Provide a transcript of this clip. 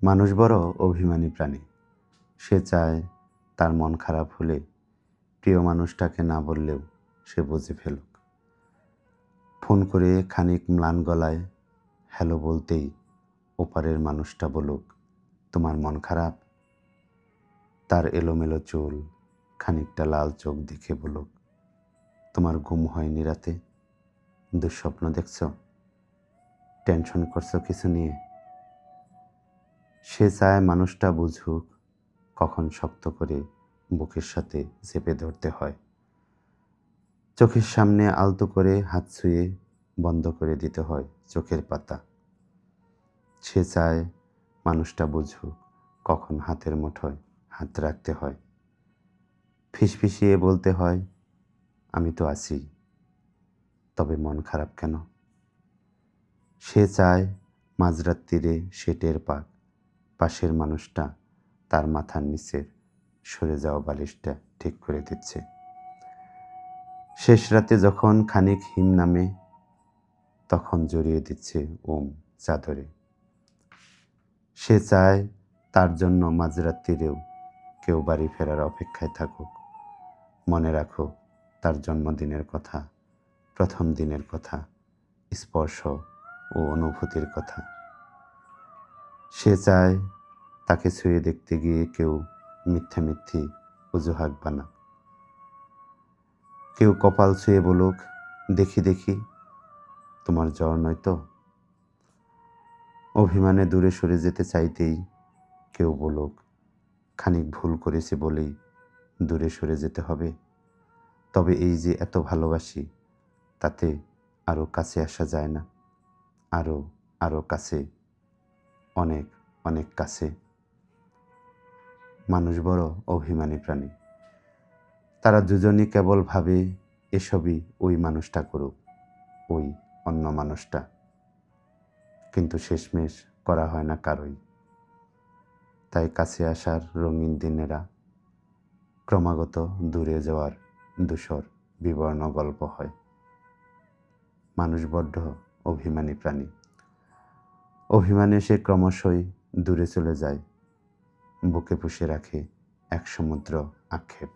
মানুষ বড় অভিমানী প্রাণী। সে চায় তার মন খারাপ হলে প্রিয় মানুষটাকে না বললেও সে বুঝে ফেলুক। ফোন করে খানিক ম্লান গলায় হ্যালো বলতেই ওপারের মানুষটা বলুক, তোমার মন খারাপ? তার এলোমেলো চুল, খানিকটা লাল চোখ দেখে বলুক, তোমার ঘুম হয়নি রাতে? দুঃস্বপ্ন দেখছ? টেনশন করছো কিছু নিয়ে? সে চায় মানুষটা বুঝুক কখন শক্ত করে বুকের সাথে চেপে ধরতে হয়, চোখের সামনে আলতো করে হাত ছুঁয়ে বন্ধ করে দিতে হয় চোখের পাতা। সে চায় মানুষটা বুঝুক কখন হাতের মুঠোয় হাত রাখতে হয়, ফিসফিসিয়ে বলতে হয়, আমি তো আছি, তবে মন খারাপ কেন? সে চায় মাঝরাত্রিরে সে টের পাক পাশের মানুষটা তার মাথার নিচের সরে যাওয়া বালিশটা ঠিক করে দিচ্ছে। শেষ রাতে যখন খানিক হিম নামে তখন জড়িয়ে দিচ্ছে ওম চাদরে। সে চায় তার জন্য মাঝরাত্রিরেও কেউ বাড়ি ফেরার অপেক্ষায় থাকুক। মনে রাখো তার জন্মদিনের কথা, প্রথম দিনের কথা, স্পর্শ ও অনুভূতির কথা। সে চায় তাকে ছুঁয়ে দেখতে গিয়ে কেউ মিথ্যে অজুহাত বানাক, কেউ কপাল ছুঁয়ে বলুক, দেখি দেখি তোমার জ্বর নয় তো? অভিমানে দূরে সরে যেতে চাইতেই কেউ বলুক, খানিক ভুল করেছে বলেই দূরে সরে যেতে হবে? তবে এই যে এত ভালোবাসি, তাতে আরও কাছে আসা যায় না? আরও কাছে, অনেক অনেক কাছে। মানুষ বড় অভিমানী প্রাণী। তারা দুজনই কেবল ভাবে এসবই ওই মানুষটা করুক, ওই অন্য মানুষটা, কিন্তু শেষমেশ করা হয় না কারোই। তাই কাছে আসার রঙিন দিনেরা ক্রমাগত দূরে যাওয়ার ধূসর বিবর্ণ গল্প হয়। মানুষ বড্ড অভিমানী প্রাণী। অভিমানে সে ক্রমশই দূরে চলে যায়, বুকে পুষে রাখে এক সমুদ্র আক্ষেপ।